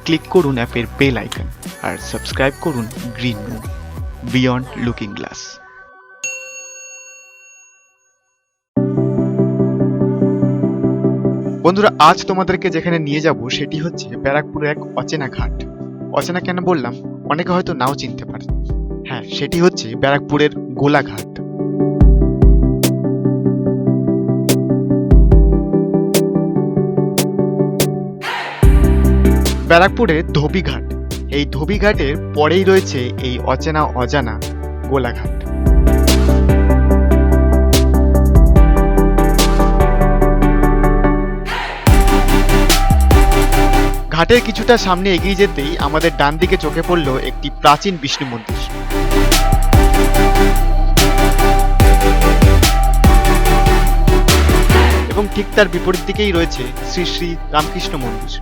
Click করুন অ্যাপের bell icon আর subscribe করুন green moon beyond looking glass. বন্ধুরা, আজ তোমাদেরকে যেখানে নিয়ে যাব সেটি হচ্ছে ব্যারাকপুরের এক অচেনা ঘাট। অচেনা কেন বললাম, অনেকে হয়তো নাও চিনতে পারে। হ্যাঁ, সেটি হচ্ছে ব্যারাকপুরের গোলা ঘাট। ব্যারাকপুরের ধোবিঘাট, এই ধোবিঘাটের পরেই রয়েছে এই অচেনা অজানা গোলাঘাট। ঘাটের কিছুটা সামনে এগিয়ে যেতেই আমাদের ডান দিকে চোখে পড়ল একটি প্রাচীন বিষ্ণু মন্দির। এবং ঠিক তার বিপরীত দিকেই রয়েছে শ্রী শ্রী রামকৃষ্ণ মন্দির।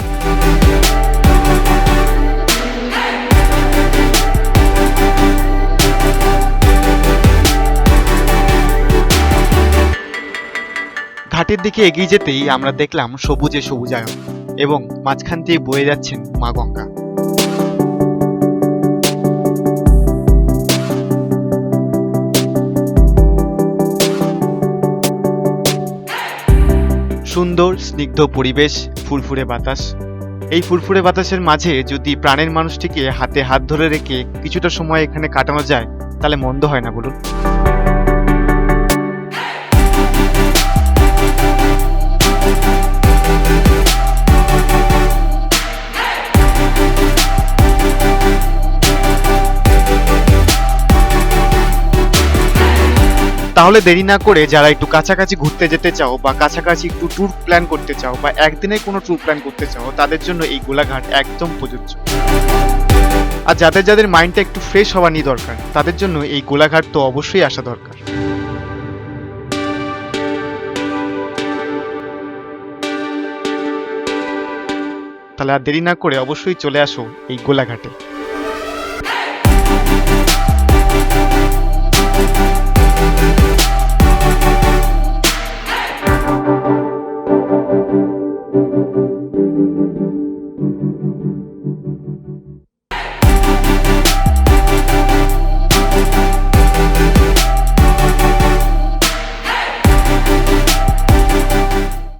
ঘাটের দিকে এগিয়ে যেতেই আমরা দেখলাম সবুজে সবুজায়ন এবং মাঝখান দিয়ে বয়ে যাচ্ছেন মা গঙ্গা। সুন্দর স্নিগ্ধ পরিবেশ, ফুরফুরে বাতাস। এই ফুরফুরে বাতাসের মাঝে যদি প্রাণের মানুষটিকে হাতে হাত ধরে রেখে কিছুটা সময় এখানে কাটানো যায় তাহলে মন্দ হয় না বলুন। তাহলে দেরি না করে যারা একটু কাছাকাছি ঘুরতে যেতে চাও বা কাছাকাছি একটু ট্যুর প্ল্যান করতে চাও বা একদিনে কোনো ট্যুর প্ল্যান করতে চাও, তাদের জন্য এই গোলাঘাট একদম প্রযোজ্য। আর যাদের মাইন্ডটা একটু ফ্রেশ হওয়া নিয়ে দরকার, তাদের জন্য এই গোলাঘাট তো অবশ্যই আসা দরকার। তাহলে আর দেরি না করে অবশ্যই চলে আসো এই গোলাঘাটে।